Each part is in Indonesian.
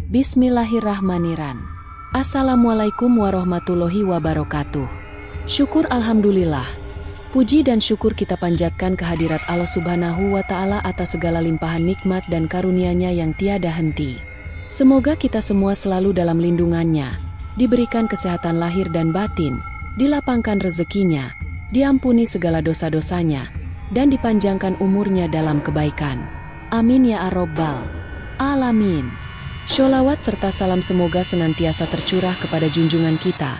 Bismillahirrahmanirrahim. Assalamualaikum warahmatullahi wabarakatuh. Syukur alhamdulillah. Puji dan syukur kita panjatkan kehadirat Allah Subhanahu wa Ta'ala atas segala limpahan nikmat dan karunia-Nya yang tiada henti. Semoga kita semua selalu dalam lindungan-Nya, diberikan kesehatan lahir dan batin, dilapangkan rezekinya, diampuni segala dosa-dosanya, dan dipanjangkan umurnya dalam kebaikan. Amin ya Rabbal Alamin. Sholawat serta salam semoga senantiasa tercurah kepada junjungan kita,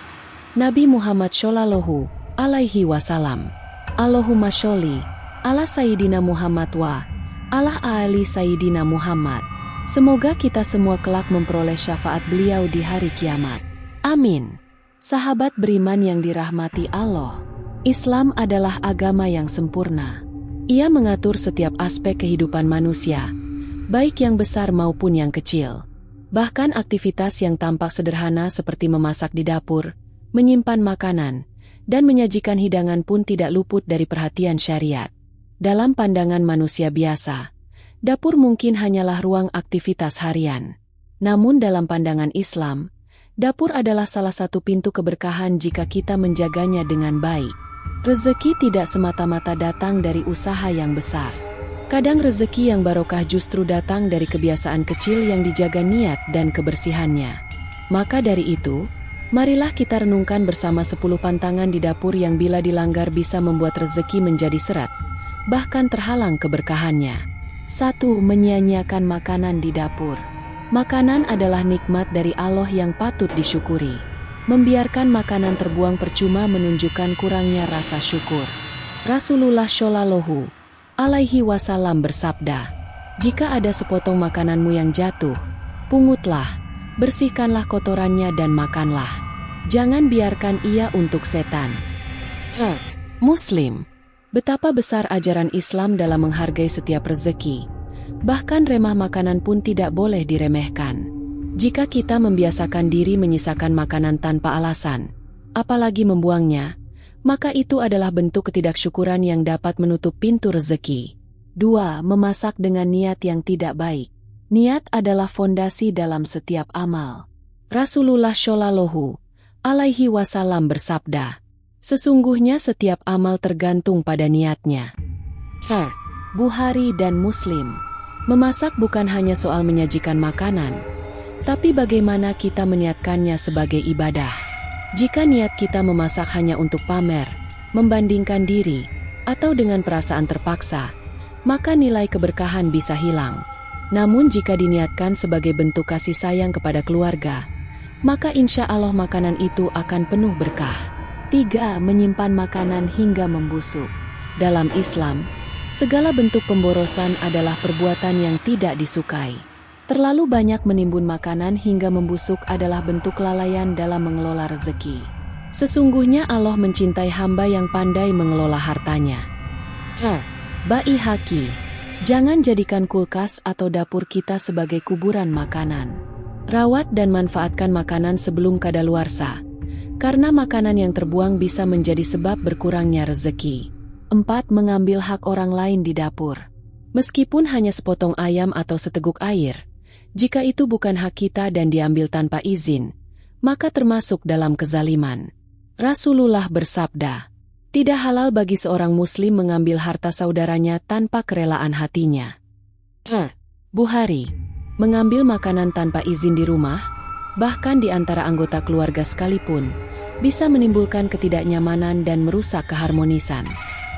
Nabi Muhammad Shallallahu Alaihi Wasallam. Allahumma sholli ala Sayyidina Muhammad wa ala ali Sayyidina Muhammad. Semoga kita semua kelak memperoleh syafaat beliau di hari kiamat. Amin. Sahabat beriman yang dirahmati Allah, Islam adalah agama yang sempurna. Ia mengatur setiap aspek kehidupan manusia, baik yang besar maupun yang kecil. Bahkan aktivitas yang tampak sederhana seperti memasak di dapur, menyimpan makanan, dan menyajikan hidangan pun tidak luput dari perhatian syariat. Dalam pandangan manusia biasa, dapur mungkin hanyalah ruang aktivitas harian. Namun dalam pandangan Islam, dapur adalah salah satu pintu keberkahan jika kita menjaganya dengan baik. Rezeki tidak semata-mata datang dari usaha yang besar. Kadang rezeki yang barokah justru datang dari kebiasaan kecil yang dijaga niat dan kebersihannya. Maka dari itu, marilah kita renungkan bersama 10 pantangan di dapur yang bila dilanggar bisa membuat rezeki menjadi seret, bahkan terhalang keberkahannya. 1. Menyia-nyiakan makanan di dapur. Makanan adalah nikmat dari Allah yang patut disyukuri. Membiarkan makanan terbuang percuma menunjukkan kurangnya rasa syukur. Rasulullah Shallallahu Alaihi Wasallam bersabda, "Jika ada sepotong makananmu yang jatuh, pungutlah, bersihkanlah kotorannya dan makanlah. Jangan biarkan ia untuk setan." Muslim. Betapa besar ajaran Islam dalam menghargai setiap rezeki. Bahkan remah makanan pun tidak boleh diremehkan. Jika kita membiasakan diri menyisakan makanan tanpa alasan, apalagi membuangnya, maka itu adalah bentuk ketidaksyukuran yang dapat menutup pintu rezeki. 2. Memasak dengan niat yang tidak baik. Niat adalah fondasi dalam setiap amal. Rasulullah Shallallahu Alaihi Wasallam bersabda, "Sesungguhnya setiap amal tergantung pada niatnya." Bukhari dan Muslim. Memasak bukan hanya soal menyajikan makanan, tapi bagaimana kita meniatkannya sebagai ibadah. Jika niat kita memasak hanya untuk pamer, membandingkan diri, atau dengan perasaan terpaksa, maka nilai keberkahan bisa hilang. Namun jika diniatkan sebagai bentuk kasih sayang kepada keluarga, maka insya Allah makanan itu akan penuh berkah. 3. Menyimpan makanan hingga membusuk. Dalam Islam, segala bentuk pemborosan adalah perbuatan yang tidak disukai. Terlalu banyak menimbun makanan hingga membusuk adalah bentuk kelalaian dalam mengelola rezeki. Sesungguhnya Allah mencintai hamba yang pandai mengelola hartanya. Baihaqi. Jangan jadikan kulkas atau dapur kita sebagai kuburan makanan. Rawat dan manfaatkan makanan sebelum kadaluarsa, karena makanan yang terbuang bisa menjadi sebab berkurangnya rezeki. 4. Mengambil hak orang lain di dapur. Meskipun hanya sepotong ayam atau seteguk air, jika itu bukan hak kita dan diambil tanpa izin, maka termasuk dalam kezaliman. Rasulullah bersabda, "Tidak halal bagi seorang muslim mengambil harta saudaranya tanpa kerelaan hatinya." Bukhari. Mengambil makanan tanpa izin di rumah, bahkan di antara anggota keluarga sekalipun, bisa menimbulkan ketidaknyamanan dan merusak keharmonisan.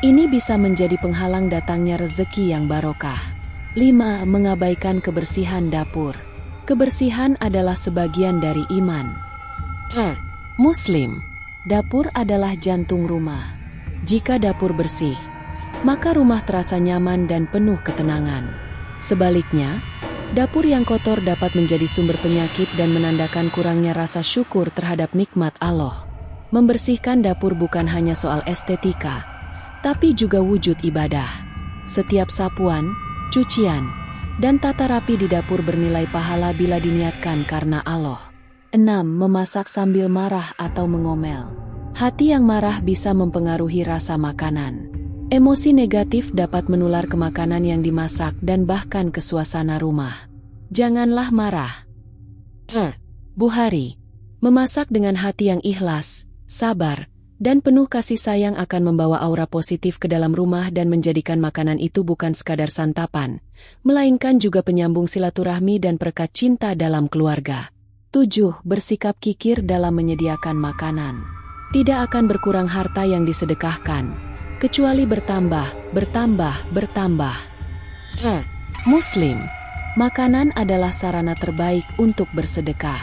Ini bisa menjadi penghalang datangnya rezeki yang barokah. 5. Mengabaikan kebersihan dapur. Kebersihan adalah sebagian dari iman. Muslim. Dapur adalah jantung rumah. Jika dapur bersih, maka rumah terasa nyaman dan penuh ketenangan. Sebaliknya, dapur yang kotor dapat menjadi sumber penyakit dan menandakan kurangnya rasa syukur terhadap nikmat Allah. Membersihkan dapur bukan hanya soal estetika, tapi juga wujud ibadah. Setiap sapuan, cucian, dan tata rapi di dapur bernilai pahala bila diniatkan karena Allah. 6. Memasak sambil marah atau mengomel. Hati yang marah bisa mempengaruhi rasa makanan. Emosi negatif dapat menular ke makanan yang dimasak dan bahkan ke suasana rumah. Janganlah marah. Bukhari. Memasak dengan hati yang ikhlas, sabar, dan penuh kasih sayang akan membawa aura positif ke dalam rumah dan menjadikan makanan itu bukan sekadar santapan, melainkan juga penyambung silaturahmi dan perekat cinta dalam keluarga. 7. Bersikap kikir dalam menyediakan makanan. Tidak akan berkurang harta yang disedekahkan, kecuali bertambah, bertambah. Muslim. Makanan adalah sarana terbaik untuk bersedekah.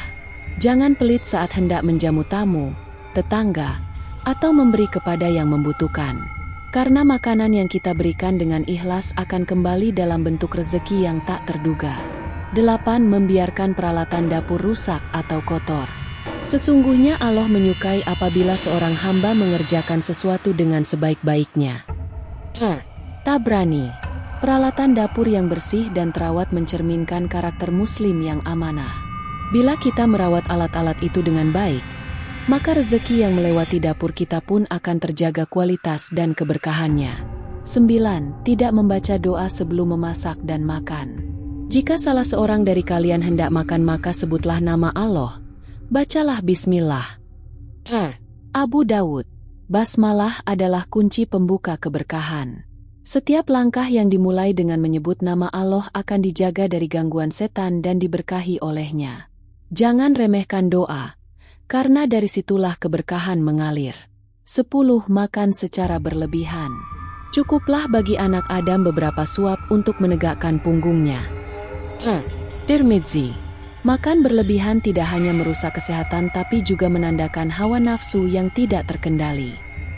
Jangan pelit saat hendak menjamu tamu, tetangga, atau memberi kepada yang membutuhkan. Karena makanan yang kita berikan dengan ikhlas akan kembali dalam bentuk rezeki yang tak terduga. 8. Membiarkan peralatan dapur rusak atau kotor. Sesungguhnya Allah menyukai apabila seorang hamba mengerjakan sesuatu dengan sebaik-baiknya. Tabrani. Peralatan dapur yang bersih dan terawat mencerminkan karakter muslim yang amanah. Bila kita merawat alat-alat itu dengan baik, maka rezeki yang melewati dapur kita pun akan terjaga kualitas dan keberkahannya. 9. Tidak membaca doa sebelum memasak dan makan. Jika salah seorang dari kalian hendak makan maka sebutlah nama Allah, bacalah bismillah. Abu Dawud. Basmalah adalah kunci pembuka keberkahan. Setiap langkah yang dimulai dengan menyebut nama Allah akan dijaga dari gangguan setan dan diberkahi olehnya. Jangan remehkan doa, karena dari situlah keberkahan mengalir. 10. Makan secara berlebihan. Cukuplah bagi anak Adam beberapa suap untuk menegakkan punggungnya. Tirmidzi. Makan berlebihan tidak hanya merusak kesehatan tapi juga menandakan hawa nafsu yang tidak terkendali.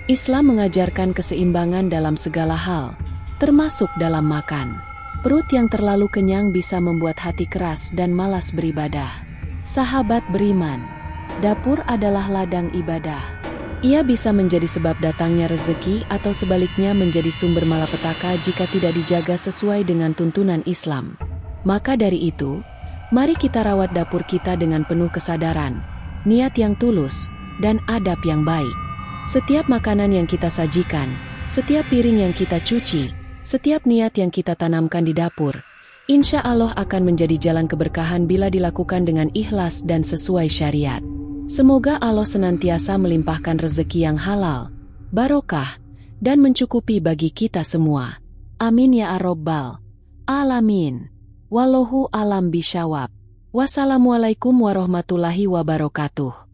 Islam mengajarkan keseimbangan dalam segala hal, termasuk dalam makan. Perut yang terlalu kenyang bisa membuat hati keras dan malas beribadah. Sahabat beriman, dapur adalah ladang ibadah. Ia bisa menjadi sebab datangnya rezeki atau sebaliknya menjadi sumber malapetaka jika tidak dijaga sesuai dengan tuntunan Islam. Maka dari itu, mari kita rawat dapur kita dengan penuh kesadaran, niat yang tulus, dan adab yang baik. Setiap makanan yang kita sajikan, setiap piring yang kita cuci, setiap niat yang kita tanamkan di dapur, insya Allah akan menjadi jalan keberkahan bila dilakukan dengan ikhlas dan sesuai syariat. Semoga Allah senantiasa melimpahkan rezeki yang halal, barokah, dan mencukupi bagi kita semua. Amin ya Rabbal Alamin. Wallahu alam bisyawab. Wassalamualaikum warahmatullahi wabarakatuh.